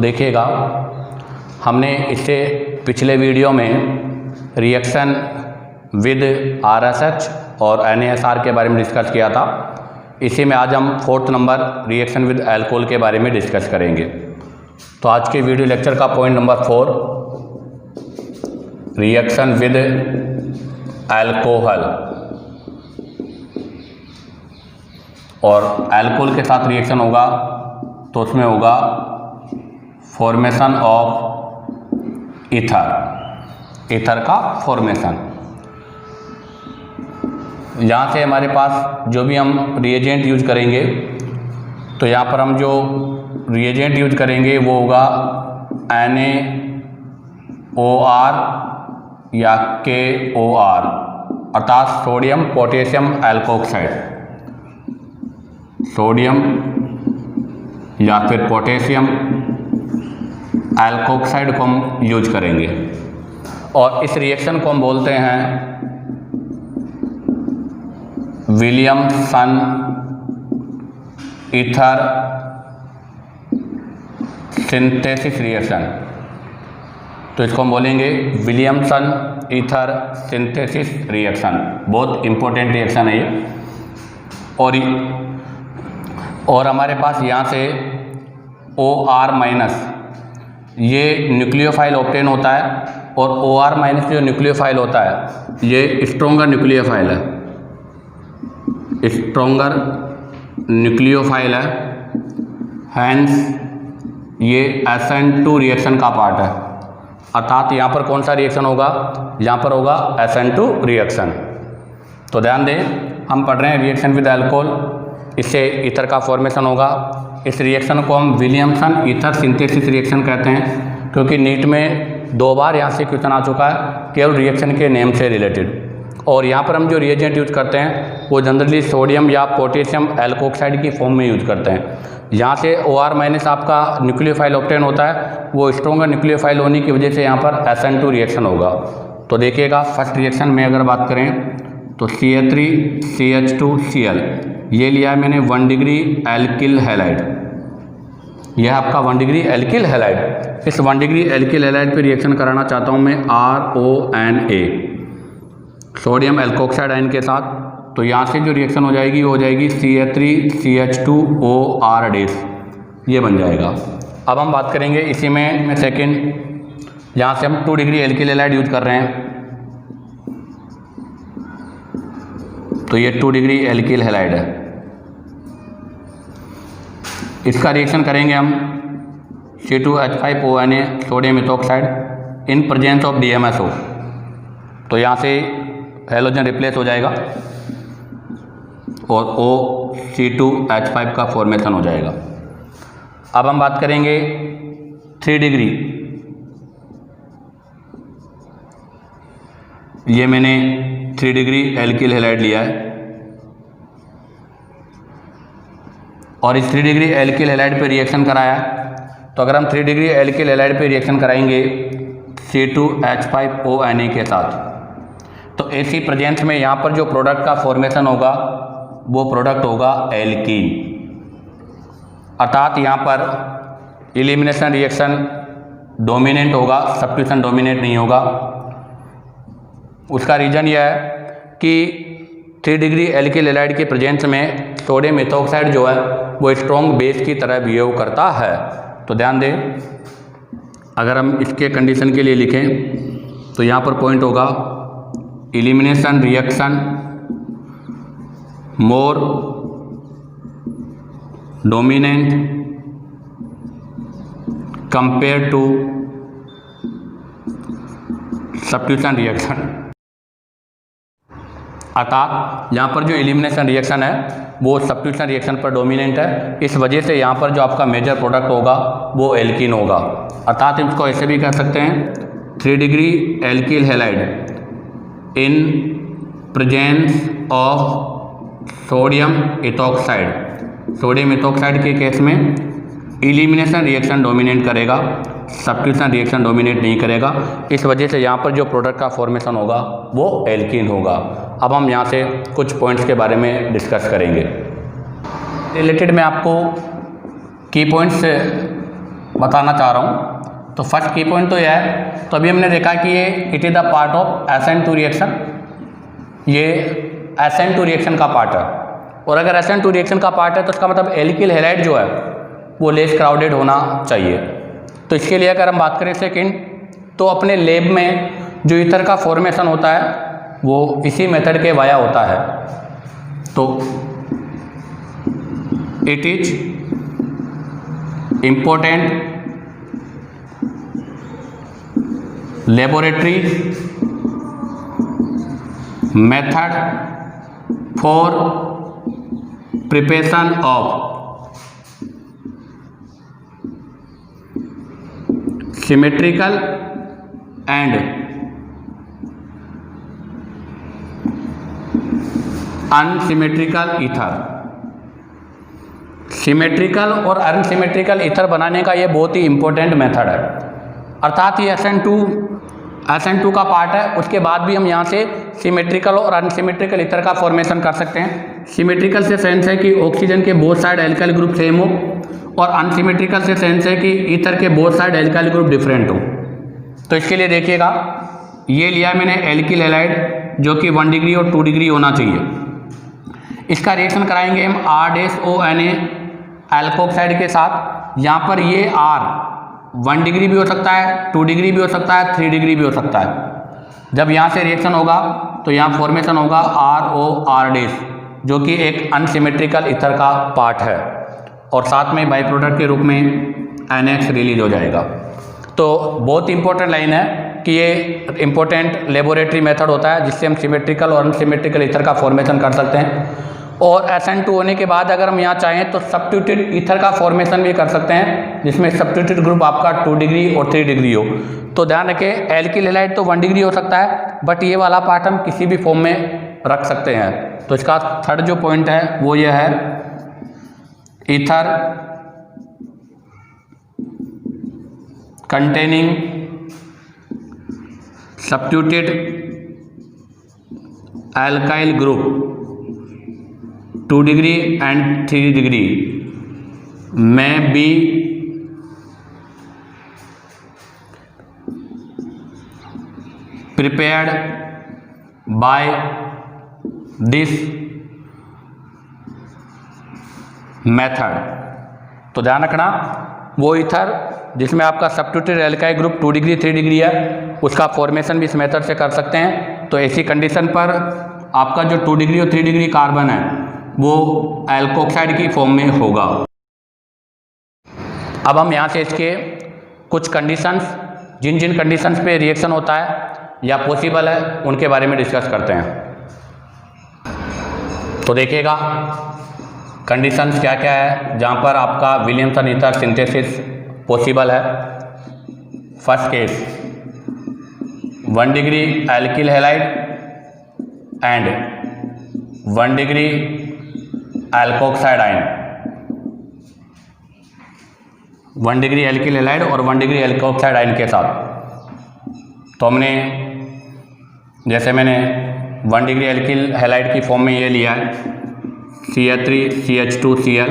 देखिएगा, हमने इससे पिछले वीडियो में रिएक्शन विद RSH और NaSR के बारे में डिस्कस किया था। इसी में आज हम 4th number reaction with alcohol के बारे में डिस्कस करेंगे। तो आज के वीडियो लेक्चर का point number 4, reaction with alcohol. और अल्कोहल के साथ रिएक्शन होगा तो उसमें होगा फॉर्मेशन ऑफ ईथर का फॉर्मेशन। यहाँ से हमारे पास जो भी हम रिएजेंट यूज करेंगे, तो यहाँ पर हम जो रिएजेंट यूज करेंगे वो होगा NaOR या KOR, अर्थात सोडियम पोटेशियम एल्कोक्साइड। सोडियम या फिर पोटेशियम एल्कोक्साइड को हम यूज करेंगे और इस रिएक्शन को हम बोलते हैं विलियमसन ईथर सिंथेसिस रिएक्शन। तो इसको हम बोलेंगे विलियमसन ईथर सिंथेसिस रिएक्शन। बहुत इंपॉर्टेंट रिएक्शन है ये। और हमारे पास यहाँ से OR- ये न्यूक्लियोफाइल ऑब्टेन होता है और OR- जो न्यूक्लियोफाइल होता है ये स्ट्रोंगर न्यूक्लियोफाइल है, स्ट्रोंगर न्यूक्लियोफाइल है। हैंस ये SN2 रिएक्शन का पार्ट है, अर्थात यहाँ पर कौन सा रिएक्शन होगा, यहाँ पर होगा SN2 रिएक्शन। तो ध्यान दें, हम पढ़ रहे हैं रिएक्शन विद अल्कोहल, इससे ईथर का फॉर्मेशन होगा। इस रिएक्शन को हम विलियमसन ईथर सिंथेसिस रिएक्शन कहते हैं, क्योंकि नीट में 2 बार यहाँ से क्वेश्चन आ चुका है केवल रिएक्शन के नेम से रिलेटेड। और यहाँ पर हम जो रिएजेंट यूज करते हैं वो जनरली सोडियम या पोटेशियम एल्कोक्साइड की फॉर्म में यूज करते हैं। यहाँ से OR- आपका न्यूक्लियोफाइल ऑब्टेन होता है, वो स्ट्रोंगर न्यूक्लियोफाइल होने की वजह से यहाँ पर SN2 रिएक्शन होगा। तो देखिएगा, फर्स्ट रिएक्शन में अगर बात करें तो CH3CH2Cl ये लिया है मैंने 1 डिग्री एल्किल हैलाइड। यह आपका 1 डिग्री एल्किल हैलाइड। इस 1 डिग्री एल्किल हैलाइड पे रिएक्शन कराना चाहता हूँ मैं RONA, सोडियम एल्कोक्साइड आयन के साथ। तो यहाँ से जो रिएक्शन हो जाएगी वो हो जाएगी CH3CH2OR-, ये बन जाएगा। अब हम बात करेंगे इसी में सेकेंड, यहाँ से हम 2 डिग्री एल्किल हैलाइड यूज कर रहे हैं। तो ये 2 डिग्री एल्किल हैलाइड है, इसका रिएक्शन करेंगे हम C2H5ONA sodium ethoxide in presence of DMSO। तो यहाँ से हैलोजन रिप्लेस हो जाएगा और OC2H5 का फॉर्मेशन हो जाएगा। अब हम बात करेंगे 3 डिग्री, ये मैंने 3 डिग्री एल्किल हैलाइड लिया है और इस 3 डिग्री एल्किल हैलाइड पे रिएक्शन कराया है। तो अगर हम 3 डिग्री एल्किल हैलाइड पे रिएक्शन कराएंगे C2H5ONA के साथ, तो ऐसी प्रेजेंस में यहाँ पर जो प्रोडक्ट का फॉर्मेशन होगा वो प्रोडक्ट होगा एल्कीन, अर्थात यहाँ पर एलिमिनेशन रिएक्शन डोमिनेंट होगा, सब्स्टिट्यूशन डोमिनेंट नहीं होगा। उसका रीज़न यह है कि 3 डिग्री एल्किल हैलाइड के प्रेजेंस में सोडियम इथोक्साइड जो है वो स्ट्रॉन्ग बेस की तरह बिहेव करता है। तो ध्यान दें, अगर हम इसके कंडीशन के लिए लिखें तो यहाँ पर पॉइंट होगा elimination reaction more dominant compare to substitution reaction, अर्थात यहाँ पर जो एलिमिनेशन रिएक्शन है वो सब्स्टिट्यूशन रिएक्शन पर डोमिनेंट है। इस वजह से यहाँ पर जो आपका मेजर प्रोडक्ट होगा वो एल्कीन होगा, अर्थात इसको ऐसे भी कह सकते हैं 3 degree alkyl halide in presence of sodium ethoxide. Sodium ethoxide के केस में एलिमिनेशन रिएक्शन डोमिनेट करेगा, सब्स्टिट्यूशन रिएक्शन डोमिनेट नहीं करेगा। इस वजह से यहाँ पर जो प्रोडक्ट का फॉर्मेशन होगा वो एल्कीन होगा। अब हम यहाँ से कुछ पॉइंट्स के बारे में डिस्कस करेंगे। रिलेटेड मैं आपको की पॉइंट्स बताना चाह रहा हूँ। तो फर्स्ट की पॉइंट तो यह है, तो अभी हमने देखा कि ये it is the part of SN2 reaction, ये SN2 रिएक्शन का पार्ट है। और अगर SN2 रिएक्शन का पार्ट है तो इसका मतलब एल्किल हैलाइड जो है वो लेस क्राउडेड होना चाहिए। तो इसके लिए अगर हम बात करें सेकेंड, तो अपने लैब में जो ईथर का फॉर्मेशन होता है वो इसी मेथड के वाया होता है। तो it is important laboratory method for preparation of symmetrical and unsymmetrical ether. Symmetrical और अनसिमेट्रिकल ईथर बनाने का ये बहुत ही इम्पोर्टेंट मेथड है। अर्थात ये SN2 का पार्ट है, उसके बाद भी हम यहाँ से सिमेट्रिकल और अनसिमेट्रिकल ईथर का फॉर्मेशन कर सकते हैं। सिमेट्रिकल से सेंस है कि ऑक्सीजन के both side alkyl group same हो, और अनसिमेट्रिकल से सेंस है कि ईथर के both side alkyl group different हो। तो इसके लिए देखिएगा, ये लिया मैंने एल्किल हैलाइड जो कि 1 डिग्री और 2 डिग्री होना चाहिए। इसका रिएक्शन कराएंगे हम R-ONA एल्कोक्साइड के साथ। यहाँ पर ये R 1 डिग्री भी हो सकता है, 2 डिग्री भी हो सकता है, 3 डिग्री भी हो सकता है। जब यहाँ से रिएक्शन होगा तो यहाँ फॉर्मेशन होगा ROR- जो कि एक अनसिमेट्रिकल ईथर का पार्ट है, और साथ में बाई प्रोडक्ट के रूप में NX रिलीज हो जाएगा। तो बहुत इंपॉर्टेंट लाइन है कि ये इंपॉर्टेंट लेबोरेटरी मेथड होता है जिससे हम सिमेट्रिकल और अनसिमेट्रिकल ईथर का फॉर्मेशन कर सकते हैं। और SN2 होने के बाद अगर हम यहाँ चाहें तो सब्स्टिट्यूटेड ईथर का फॉर्मेशन भी कर सकते हैं, जिसमें सब्स्टिट्यूटेड ग्रुप आपका 2 डिग्री और 3 डिग्री हो। तो ध्यान रखें, एल्किल हैलाइड तो 1 डिग्री हो सकता है, बट ये वाला पार्ट हम किसी भी फॉर्म में रख सकते हैं। तो इसका थर्ड जो पॉइंट है वो ये है, ether containing substituted alkyl group 2 degree and 3 degree में B prepared by this method। तो ध्यान रखना, वो ईथर जिसमें आपका substituted alkyl group 2 degree 3 degree है उसका फॉर्मेशन भी इस मेथड से कर सकते हैं। तो ऐसी कंडीशन पर आपका जो 2 डिग्री और 3 डिग्री कार्बन है वो एल्कोक्साइड की फॉर्म में होगा। अब हम यहाँ से इसके कुछ कंडीशंस, जिन जिन कंडीशंस पे रिएक्शन होता है या पॉसिबल है उनके बारे में डिस्कस करते हैं। तो देखिएगा कंडीशंस क्या क्या है जहाँ पर आपका विलियमसन ईथर सिंथेसिस पॉसिबल है। First case 1 degree alkyl halide and 1 degree alkoxide ion. 1 degree alkyl halide और 1 डिग्री एल्कोक्साइड आयन के साथ। तो हमने जैसे मैंने 1 डिग्री एल्किल हैलाइड की फॉर्म में ये लिया है CH3CH2Cl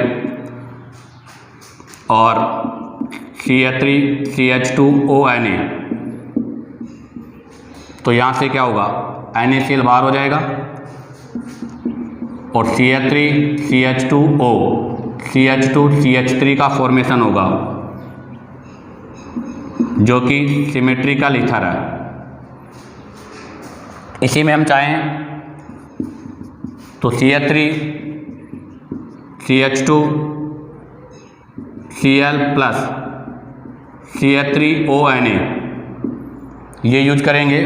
और CH3CH2ONA। तो यहाँ से क्या होगा, NaCl बाहर हो जाएगा और CH3CH2O CH2CH3 का फॉर्मेशन होगा जो कि सिमेट्रिकल ईथर है। इसी में हम चाहें तो CH3CH2Cl प्लस CH3ONA ये यूज करेंगे।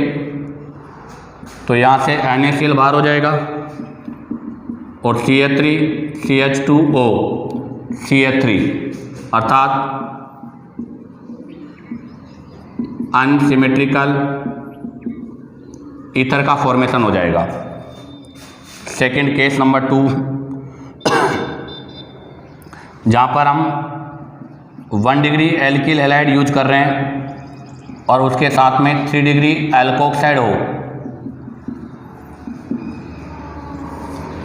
तो यहाँ से NaCl बाहर हो जाएगा और CH3CH2O CH3 अर्थात अनसिमेट्रिकल ईथर का फॉर्मेशन हो जाएगा। सेकेंड केस नंबर 2 जहाँ पर हम 1 डिग्री एल्किल हैलाइड यूज कर रहे हैं और उसके साथ में 3 डिग्री एल्कोक्साइड हो।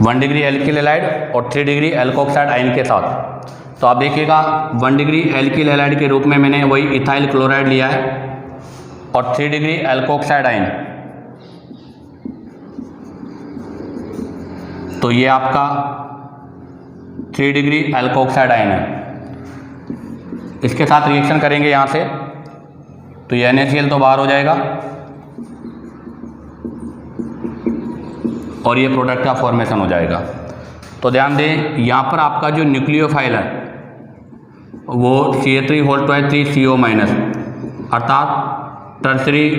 1 डिग्री एल्किल हैलाइड और 3 डिग्री एल्कोक्साइड आयन के साथ। तो आप देखिएगा 1 डिग्री एल्किल हैलाइड के रूप में मैंने वही इथाइल क्लोराइड लिया है और 3 डिग्री एल्कोक्साइड आयन। तो ये आपका 3 डिग्री एल्कोक्साइड आयन है। इसके साथ रिएक्शन करेंगे यहाँ से तो ये NaCl तो बाहर हो जाएगा और ये प्रोडक्ट का फॉर्मेशन हो जाएगा। तो ध्यान दें यहाँ पर आपका जो न्यूक्लियोफाइल है वो Ca3H3CO- अर्थात टर्सरी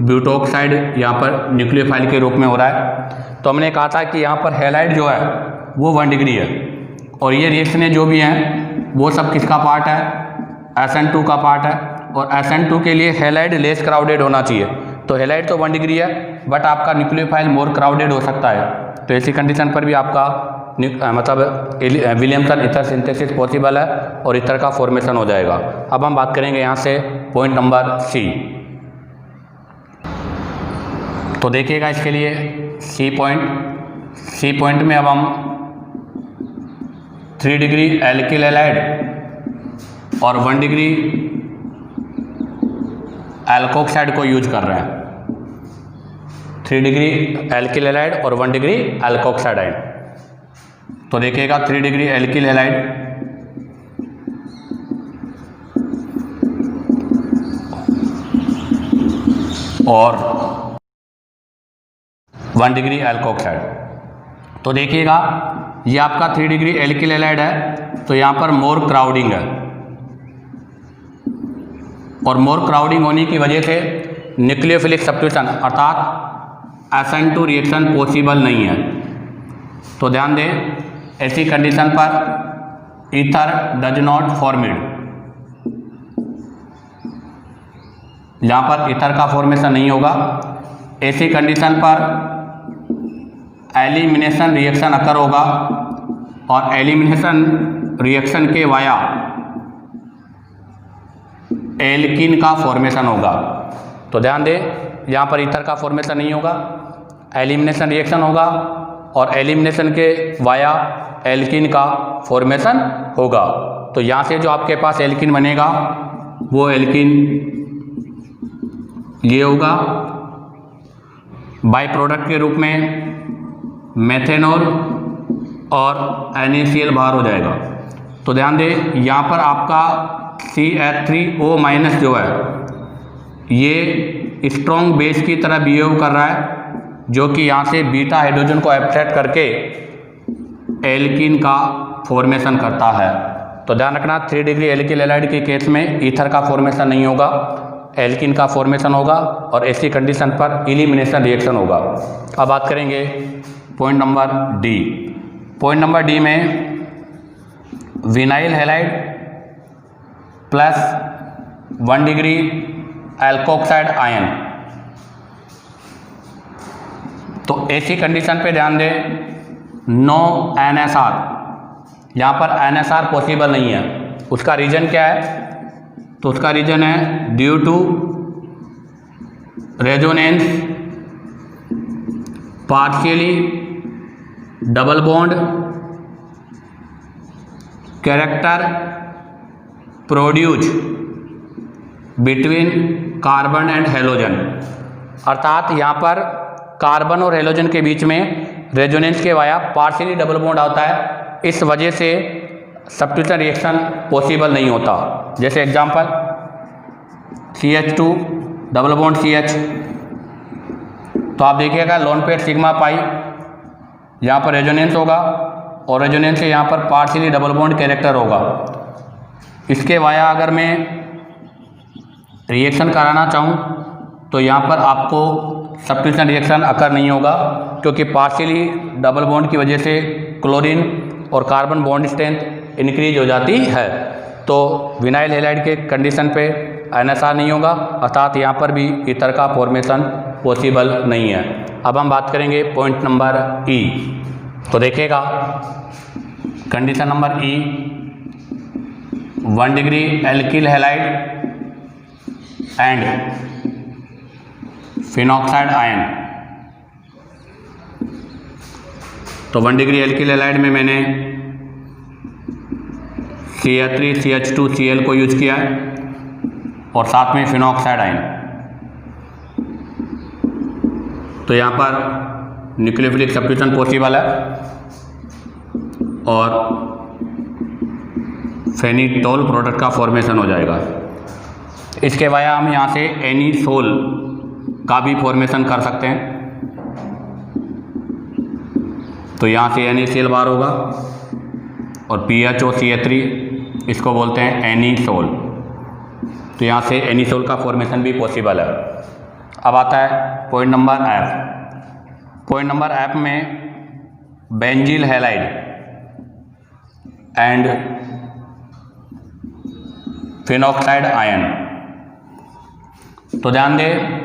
ब्यूटोक्साइड यहाँ पर न्यूक्लियोफाइल के रूप में हो रहा है। तो हमने कहा था कि यहाँ पर हैलाइड जो है वो 1 डिग्री है और ये रिएक्शनें जो भी हैं वो सब किसका पार्ट है, SN2 का पार्ट है। और SN2 के लिए हैलाइड लेस क्राउडेड होना चाहिए। तो हैलाइड तो 1 डिग्री है बट आपका न्यूक्लियोफाइल मोर क्राउडेड हो सकता है। तो ऐसी कंडीशन पर भी आपका मतलब विलियमसन ईथर सिंथेसिस पॉसिबल है और ईथर का फॉर्मेशन हो जाएगा। अब हम बात करेंगे यहाँ से पॉइंट नंबर सी। तो देखिएगा इसके लिए सी पॉइंट में अब हम 3 डिग्री एल्किल हैलाइड और 1 डिग्री एल्कोक्साइड को यूज कर रहे हैं। 3 डिग्री एल्किल हैलाइड और 1 डिग्री एल्कोक्साइड आयन। तो देखिएगा 3 डिग्री एल्किल हैलाइड और 1 डिग्री एल्कोक्साइड। तो देखिएगा ये आपका 3 डिग्री एल्किल हैलाइड है तो यहाँ पर मोर क्राउडिंग है और मोर क्राउडिंग होने की वजह से न्यूक्लियोफिलिक सब्स्टिट्यूशन अर्थात SN2 रिएक्शन पॉसिबल नहीं है। तो ध्यान दें ऐसी कंडीशन पर ईथर डज नॉट फॉर्मेड, यहाँ पर ईथर का फॉर्मेशन नहीं होगा। ऐसी कंडीशन पर एलिमिनेशन रिएक्शन अकर होगा और एलिमिनेशन रिएक्शन के वाया एल्कीन का फॉर्मेशन होगा। तो ध्यान दें यहाँ पर ईथर का फॉर्मेशन नहीं होगा, एलिमिनेशन रिएक्शन होगा और एलिमिनेशन के वाया एल्कीन का फॉर्मेशन होगा। तो यहाँ से जो आपके पास एल्कीन बनेगा वो एल्कीन ये होगा। बाई प्रोडक्ट के रूप में मेथेनॉल और NaCl बाहर हो जाएगा। तो ध्यान दें यहाँ पर आपका CH3O- जो है ये स्ट्रॉन्ग बेस की तरह बिहेव कर रहा है जो कि यहाँ से बीटा हाइड्रोजन को एब्स्ट्रैक्ट करके एल्कीन का फॉर्मेशन करता है। तो ध्यान रखना 3 डिग्री एल्किल हैलाइड के केस में ईथर का फॉर्मेशन नहीं होगा, एल्कीन का फॉर्मेशन होगा और ऐसी कंडीशन पर एलिमिनेशन रिएक्शन होगा। अब बात करेंगे point number D. Point number D में vinyl halide plus 1 degree alkoxide ion. तो ऐसी कंडीशन पे ध्यान दें नो NSR, यहाँ पर NSR पॉसिबल नहीं है। उसका रीजन क्या है? तो उसका रीजन है due to resonance partially double bond character produce between carbon and halogen. अर्थात यहाँ पर कार्बन और हेलोजन के बीच में रेजोनेंस के वाया पार्शियली डबल बॉन्ड आता है, इस वजह से सब्स्टिट्यूशन रिएक्शन पॉसिबल नहीं होता। जैसे example CH2 double bond CH, तो आप देखिएगा लोन पेयर सिग्मा पाई, यहाँ पर रेजोनेंस होगा और रेजोनेंस से यहाँ पर पार्शियली डबल बॉन्ड कैरेक्टर होगा। इसके वाया अगर मैं रिएक्शन कराना चाहूँ तो यहाँ पर आपको सब्स्टिट्यूशन रिएक्शन अकर नहीं होगा क्योंकि पार्शियली डबल बॉन्ड की वजह से क्लोरीन और कार्बन बॉन्ड स्ट्रेंथ इंक्रीज हो जाती है। तो विनाइल हैलाइड के कंडीशन पे NSR नहीं होगा, अर्थात यहाँ पर भी ईथर का फॉर्मेशन पॉसिबल नहीं है। अब हम बात करेंगे पॉइंट नंबर ई। तो देखिएगा condition number E 1 degree alkyl halide and phenoxide ion. तो 1 डिग्री एल्किल हैलाइड में मैंने CH3CH2Cl को यूज किया है और साथ में फिनॉक्साइड आयन। तो यहाँ पर न्यूक्लियोफिलिक सब्स्टिट्यूशन पॉसिबल है और फेनिटोल प्रोडक्ट का फॉर्मेशन हो जाएगा। इसके वाया हम यहाँ से एनीसोल का भी फॉर्मेशन कर सकते हैं। तो यहाँ से NaCl बार होगा और PHOCH3 इसको बोलते हैं एनीसोल। तो यहाँ से एनीसोल का फॉर्मेशन भी पॉसिबल है। अब आता है point number F। Point number F में बेंजील हैलाइड एंड फिनॉक्साइड आयन। तो ध्यान दें,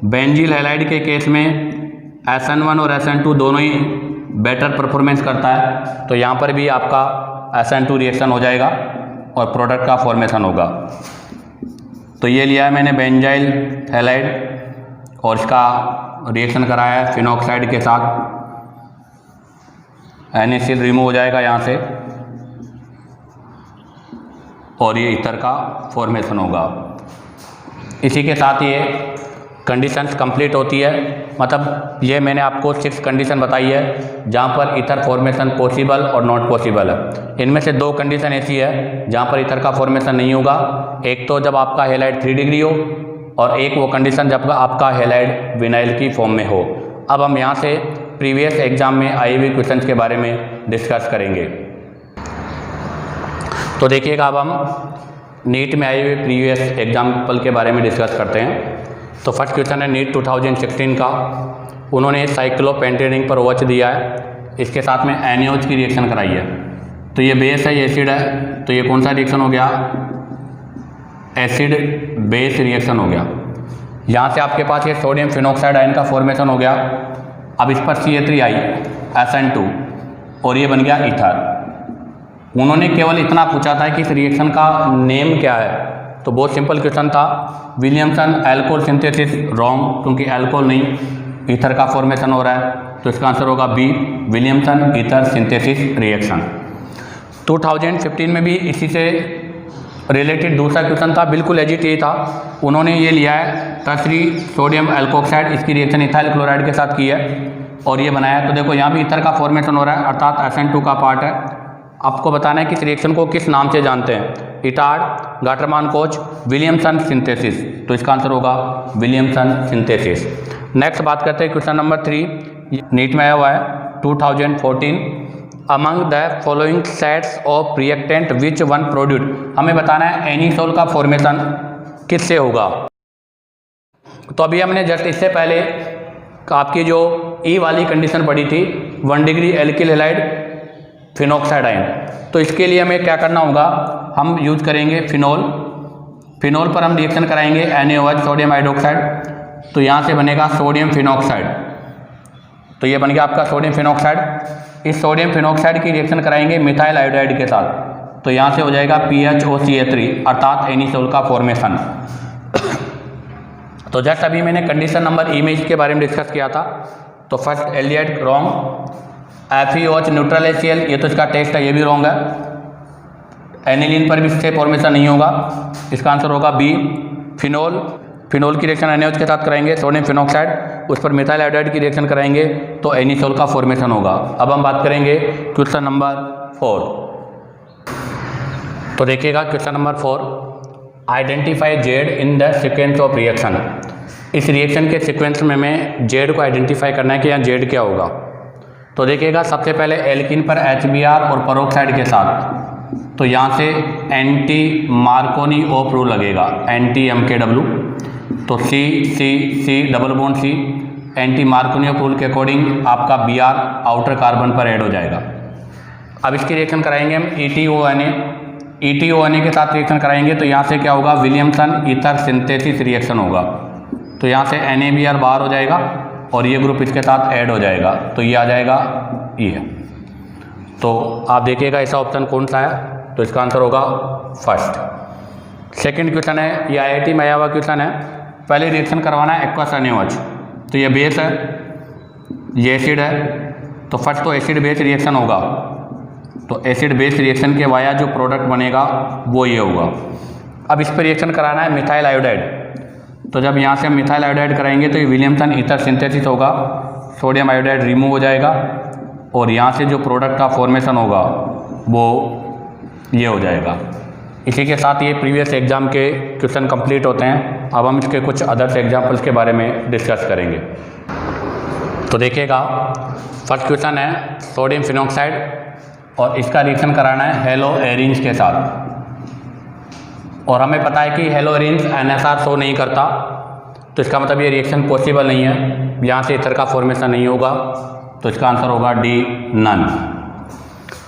बेंजील हैलाइड के केस में SN1 और SN2 दोनों ही बेटर परफॉर्मेंस करता है। तो यहाँ पर भी आपका SN2 रिएक्शन हो जाएगा और प्रोडक्ट का फॉर्मेशन होगा। तो ये लिया है मैंने बेंजाइल हैलाइड और इसका रिएक्शन कराया है फिनॉक्साइड के साथ। NaCl रिमूव हो जाएगा यहाँ से और ये ईथर का फॉर्मेशन होगा। इसी के साथ ये कंडीशंस कंप्लीट होती है। मतलब ये मैंने आपको 6 कंडीशन बताई है जहाँ पर ईथर फॉर्मेशन पॉसिबल और नॉट पॉसिबल है। इनमें से 2 कंडीशन ऐसी है जहाँ पर ईथर का फॉर्मेशन नहीं होगा। एक तो जब आपका हैलाइड 3 डिग्री हो और एक वो कंडीशन जब आपका हैलाइड विनाइल की फॉर्म में हो। अब हम यहाँ से प्रीवियस एग्जाम में आए हुए क्वेश्चंस के बारे में डिस्कस करेंगे। तो देखिएगा, अब हम नीट में आए हुए प्रीवियस एग्जाम्पल के बारे में डिस्कस करते हैं। तो फर्स्ट क्वेश्चन है नीट 2016 का। उन्होंने साइक्लोपेंटेडिन पर OH दिया है, इसके साथ में NaOH की रिएक्शन कराई है। तो ये बेस है, ये एसिड है। तो ये कौन सा रिएक्शन हो गया? एसिड बेस रिएक्शन हो गया। यहाँ से आपके पास ये सोडियम फिनॉक्साइड आयन का फॉर्मेशन हो गया। अब इस पर CH3 आई, SN2 और ये बन गया ईथर। उन्होंने केवल इतना पूछा था कि इस रिएक्शन का नेम क्या है। तो बहुत सिंपल क्वेश्चन था, विलियमसन अल्कोहल सिंथेसिस। रॉन्ग, क्योंकि अल्कोहल नहीं, ईथर का फॉर्मेशन हो रहा है। तो इसका आंसर होगा B, Williamson ether synthesis reaction. 2015 में भी इसी से रिलेटेड दूसरा क्वेश्चन था, बिल्कुल एजिट यही था। उन्होंने ये लिया है टर्सरी सोडियम एल्कोक्साइड, इसकी रिएक्शन इथाइल क्लोराइड के साथ की है और ये बनाया है। तो देखो यहाँ भी ईथर का फॉर्मेशन हो रहा है, अर्थात SN2 का पार्ट है। आपको बताना है कि इस रिएक्शन को किस नाम से जानते हैं, Etard, Gattermann coach, Williamson synthesis. तो इसका आंसर होगा विलियमसन सिंथेसिस। नेक्स्ट बात करते हैं क्वेश्चन नंबर 3, नीट में आया हुआ है 2014। Among the following sets of reactant which one produce. हमें बताना है एनीसोल का फॉर्मेशन किससे होगा। तो अभी हमने जस्ट इससे पहले आपकी जो ई वाली कंडीशन पड़ी थी, 1 degree alkyl halide phenoxide ion. तो इसके लिए हमें क्या करना होगा, हम यूज करेंगे फिनोल। फिनोल पर हम रिएक्शन कराएंगे NaOH सोडियम हाइड्रोक्साइड। तो यहाँ से बनेगा सोडियम फिनॉक्साइड। तो ये बन गया आपका सोडियम फिनॉक्साइड। इस सोडियम फिनॉक्साइड की रिएक्शन कराएंगे मिथाइल आयोडाइड के साथ। तो यहाँ से हो जाएगा PHOCH3 अर्थात एनीसोल का फॉर्मेशन। तो जस्ट अभी मैंने कंडीशन नंबर ई में इसके बारे में डिस्कस किया था। तो first aldehyde wrong, FeOH neutral HCl, ये तो इसका टेस्ट है, ये भी रॉन्ग है। एनिलीन पर भी इससे फॉर्मेशन नहीं होगा। इसका आंसर होगा B, फिनोल। फिनोल की रिएक्शन NaOH के साथ कराएंगे सोडियम फिनॉक्साइड, उस पर मिथाइल आयोडाइड की रिएक्शन कराएंगे तो एनीसोल का फॉर्मेशन होगा। अब हम बात करेंगे क्वेश्चन नंबर 4। तो देखिएगा question number 4, identify Z in the sequence of reaction. इस रिएक्शन के सीक्वेंस में हमें जेड को आइडेंटिफाई करना है कि यहाँ जेड क्या होगा। तो देखिएगा, सबसे पहले एल्किन पर HBr और परोक्साइड के साथ। तो यहाँ से एंटी मार्कोनी ऑफ रूल लगेगा, एंटी MKW। तो C double bond C, anti Markovnikov of rule के अकॉर्डिंग आपका Br आउटर कार्बन पर ऐड हो जाएगा। अब इसकी रिएक्शन कराएंगे हम ETONA के साथ रिएक्शन कराएंगे। तो यहाँ से क्या होगा, विलियमसन ईथर सिंथेसिस रिएक्शन होगा। तो यहाँ से NaBr बाहर हो जाएगा और ये ग्रुप इसके साथ ऐड हो जाएगा। तो ये आ जाएगा ये। तो आप देखिएगा ऐसा ऑप्शन कौन सा है। तो इसका आंसर होगा फर्स्ट। सेकंड क्वेश्चन है, ये IIT में आया हुआ क्वेश्चन है। पहले रिएक्शन करवाना है एक्वस NaOH। तो ये बेस है, ये एसिड है। तो फर्स्ट तो एसिड बेस रिएक्शन होगा। तो एसिड बेस रिएक्शन के वाया जो प्रोडक्ट बनेगा वो ये होगा। अब इस पर रिएक्शन कराना है मिथाइल आयोडाइड, तो जब यहाँ से हम मिथाइल आयोडाइड कराएंगे तो ये विलियमसन ईथर सिंथेसिस होगा, सोडियम आयोडाइड रिमूव हो जाएगा और यहाँ से जो प्रोडक्ट का फॉर्मेशन होगा वो ये हो जाएगा। इसी के साथ ये प्रीवियस एग्ज़ाम के क्वेश्चन कंप्लीट होते हैं। अब हम इसके कुछ अदर्स एग्जाम्पल्स के बारे में डिस्कस करेंगे। तो देखिएगा, फर्स्ट क्वेश्चन है सोडियम फिनॉक्साइड और इसका रिएक्शन कराना है हेलो एरिन्स के साथ, और हमें पता है कि हेलो एरिन्स NSR शो नहीं करता, तो इसका मतलब ये रिएक्शन पॉसिबल नहीं है, यहाँ से ईथर का फॉर्मेशन नहीं होगा, तो इसका आंसर होगा D, none.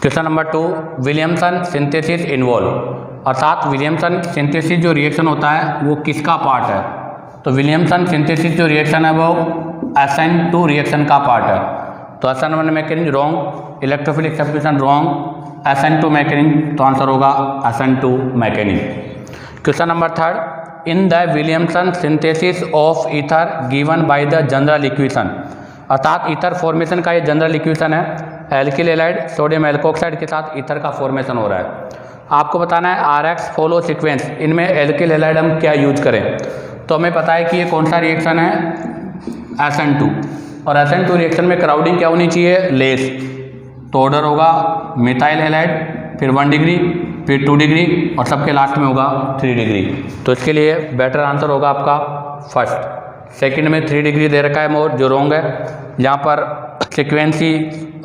Question number 2, Williamson synthesis involve, अर्थात विलियमसन सिंथेसिस जो रिएक्शन होता है वो किसका पार्ट है? तो विलियमसन सिंथेसिस जो रिएक्शन है वो SN2 रिएक्शन का पार्ट है। तो SN1 mechanism wrong, electrophilic substitution wrong, SN2 mechanism, तो आंसर होगा SN2 mechanism. Question number 3, in the Williamson synthesis of ether given by the general equation, अर्थात ईथर फॉर्मेशन का ये जनरल इक्वेशन है, alkyl halide sodium alkoxide के साथ ether का formation हो रहा है। आपको बताना है RX फॉलो सीक्वेंस, इनमें एल्किल हैलाइड हम क्या यूज करें? तो हमें पता है कि ये कौन सा रिएक्शन है, SN2, और SN2 रिएक्शन में क्राउडिंग क्या होनी चाहिए, लेस, तो ऑर्डर होगा मिथाइल हैलाइड, फिर 1 डिग्री, फिर 2 डिग्री और सबके लास्ट में होगा 3 डिग्री। तो इसके लिए बेटर आंसर होगा आपका फर्स्ट। सेकंड में 3 डिग्री दे रखा है मोर, जो रॉन्ग है, यहाँ पर सीक्वेंसी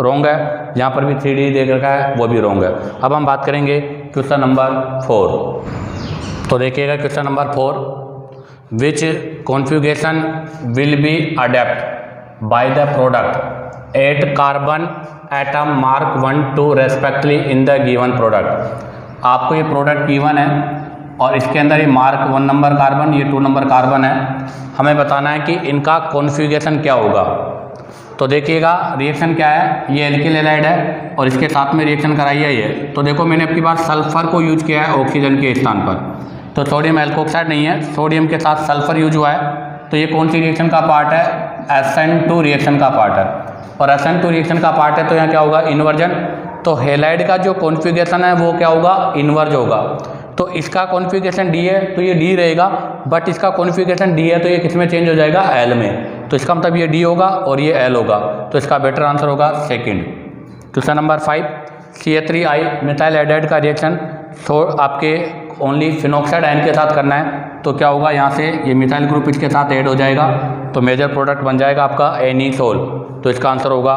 रॉन्ग है, यहाँ पर भी 3 डिग्री दे रखा है, वो भी रॉन्ग है। अब हम बात करेंगे क्वेश्चन नंबर 4। तो देखिएगा question number 4, which configuration will be adapt by the product at carbon atom mark 1 2 respectively in the given product. आपको ये प्रोडक्ट गिवन है और इसके अंदर ये मार्क 1 नंबर कार्बन, ये 2 नंबर कार्बन है, हमें बताना है कि इनका कॉन्फ़िगरेशन क्या होगा। तो देखिएगा रिएक्शन क्या है, ये एल्किल हैलाइड है और इसके साथ में रिएक्शन कराई है ये। तो देखो मैंने आपकी बार सल्फर को यूज किया है ऑक्सीजन के स्थान पर, तो सोडियम एल्कोक्साइड नहीं है, सोडियम के साथ सल्फर यूज हुआ है, तो ये कौन सी रिएक्शन का पार्ट है, SN2 रिएक्शन का पार्ट है। और SN2 रिएक्शन का पार्ट है तो यहाँ क्या होगा, इन्वर्जन। तो हैलाइड का जो कॉन्फ़िगरेशन है वो क्या होगा, इन्वर्ज होगा। तो इसका कॉन्फ़िगरेशन डी है तो ये डी रहेगा, बट इसका कॉन्फ़िगरेशन डी है तो ये किस में चेंज हो जाएगा, एल में। तो इसका मतलब ये डी होगा और ये एल होगा, तो इसका बेटर आंसर होगा second. Question number 5, CH3I methyl iodide का रिएक्शन तो आपके ओनली फिनॉक्साइड आयन के साथ करना है, तो क्या होगा, यहाँ से ये मिथाइल ग्रुप इसके साथ ऐड हो जाएगा, तो मेजर प्रोडक्ट बन जाएगा आपका एनीसोल, तो इसका आंसर होगा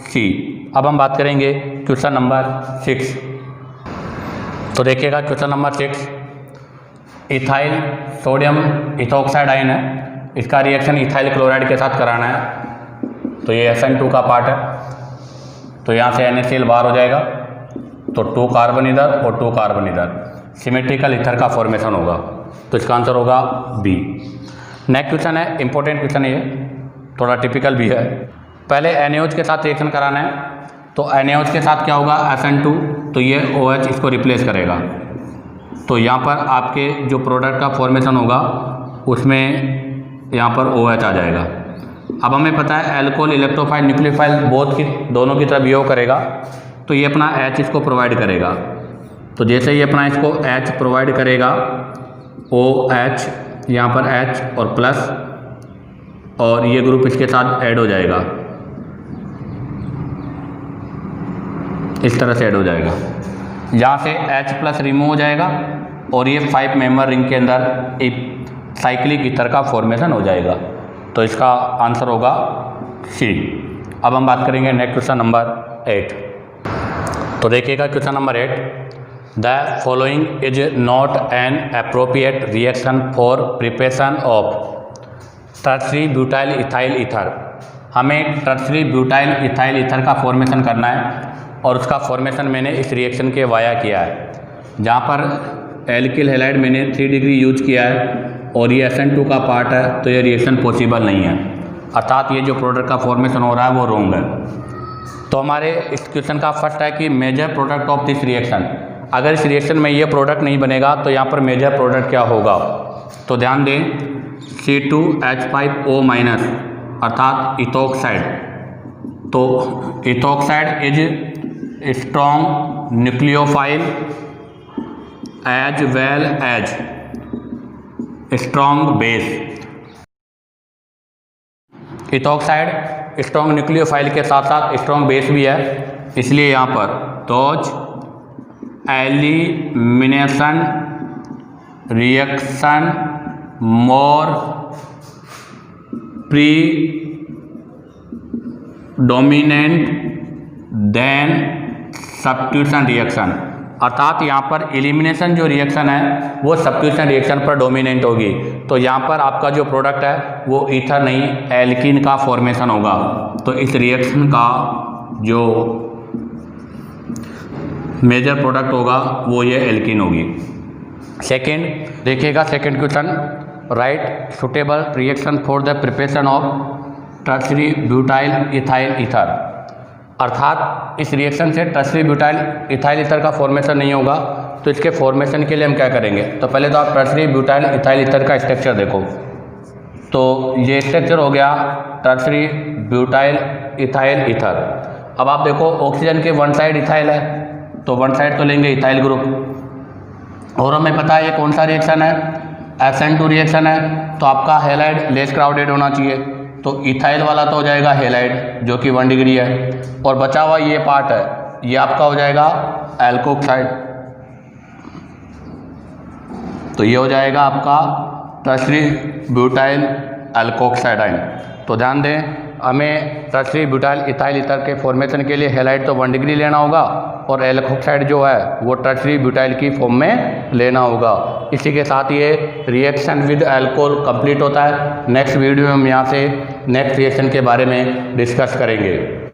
सी। अब हम बात करेंगे क्वेश्चन नंबर 6। तो देखिएगा question number 6, ethyl sodium ethoxide ion है, इसका रिएक्शन इथाइल क्लोराइड के साथ कराना है, तो ये SN2 का पार्ट है, तो यहाँ से NaCl बाहर हो जाएगा, तो 2 कार्बन इधर और 2 कार्बन इधर, सिमेट्रिकल ईथर का फॉर्मेशन होगा, तो इसका आंसर होगा बी। नेक्स्ट क्वेश्चन है, इंपॉर्टेंट क्वेश्चन है ये, थोड़ा टिपिकल भी है। पहले NaOH के साथ रिएक्शन कराना है, तो NaOH के साथ क्या होगा, SN2, तो ये OH इसको रिप्लेस करेगा, तो यहाँ पर आपके जो प्रोडक्ट का फॉर्मेशन होगा उसमें यहाँ पर OH आ जाएगा। अब हमें पता है एल्कोहल इलेक्ट्रोफाइल न्यूक्लियोफाइल बोथ की दोनों की तरफ योग करेगा, तो ये अपना H इसको प्रोवाइड करेगा, तो जैसे ही अपना इसको H प्रोवाइड करेगा, OH यहाँ पर H और प्लस, और ये ग्रुप इसके साथ ऐड हो जाएगा, इस तरह से ऐड हो जाएगा, यहाँ से H प्लस रिमूव हो जाएगा और ये 5 मेंबर रिंग के अंदर एक साइक्लिक ईथर का फॉर्मेशन हो जाएगा, तो इसका आंसर होगा सी। अब हम बात करेंगे नेक्स्ट क्वेश्चन नंबर 8। तो देखिएगा question number 8, the following is not an appropriate reaction for preparation of tertiary butyl ethyl ether. हमें टर्शरी ब्यूटाइल इथाइल ईथर का फॉर्मेशन करना है और उसका फॉर्मेशन मैंने इस रिएक्शन के वाया किया है, जहाँ पर एल्किल हैलाइड मैंने 3 डिग्री यूज किया है और ये SN2 का पार्ट है, तो ये रिएक्शन पॉसिबल नहीं है, अर्थात ये जो प्रोडक्ट का फॉर्मेशन हो रहा है वो रॉन्ग है। तो हमारे इस क्वेश्चन का फर्स्ट है कि major product of this reaction, अगर इस रिएक्शन में ये प्रोडक्ट नहीं बनेगा तो यहाँ पर मेजर प्रोडक्ट क्या होगा। तो ध्यान दें, C2H5O अर्थात इथोक्साइड, तो ethoxide is strong nucleophile as well as strong base. Ethoxide strong nucleophile के साथ साथ स्ट्रॉन्ग बेस भी है, इसलिए यहाँ पर those elimination reaction more predominant than substitution reaction, अर्थात यहाँ पर एलिमिनेशन जो रिएक्शन है वो सब्स्टिट्यूशन रिएक्शन पर डोमिनेंट होगी। तो यहाँ पर आपका जो प्रोडक्ट है वो ईथर नहीं एल्कीन का फॉर्मेशन होगा। तो इस रिएक्शन का जो मेजर प्रोडक्ट होगा वो ये एल्कीन होगी। सेकेंड देखिएगा, second question, right suitable reaction for the preparation of tertiary butyl ethyl ether, अर्थात इस रिएक्शन से टर्शरी ब्यूटाइल इथाइल ईथर का फॉर्मेशन नहीं होगा। तो इसके फॉर्मेशन के लिए हम क्या करेंगे, तो पहले तो आप टर्शरी ब्यूटाइल इथाइल ईथर का स्ट्रक्चर देखो। तो ये स्ट्रक्चर हो गया टर्शरी ब्यूटाइल इथाइल ईथर। अब आप देखो ऑक्सीजन के वन साइड इथाइल है, तो वन साइड तो लेंगे इथाइल ग्रुप, और हमें पता है ये कौन सा रिएक्शन है, SN2 रिएक्शन है। तो आपका हैलाइड लेस क्राउडेड होना चाहिए, तो इथाइल वाला तो हो जाएगा हैलाइड जो कि 1 डिग्री है, और बचा हुआ ये पार्ट है ये आपका हो जाएगा एल्कोक्साइड। तो ये हो जाएगा आपका टर्शरी ब्यूटाइल एल्कोक्साइड आयन। तो ध्यान दें, हमें टर्शरी ब्यूटाइल इथाइल ईथर के फॉर्मेशन के लिए हैलाइड तो 1 डिग्री लेना होगा, और एल्कोक्साइड जो है वो टर्शरी ब्यूटाइल की फॉर्म में लेना होगा। इसी के साथ ये रिएक्शन विद अल्कोहल कंप्लीट होता है। नेक्स्ट वीडियो में हम यहाँ से नेक्स्ट रिएक्शन के बारे में डिस्कस करेंगे।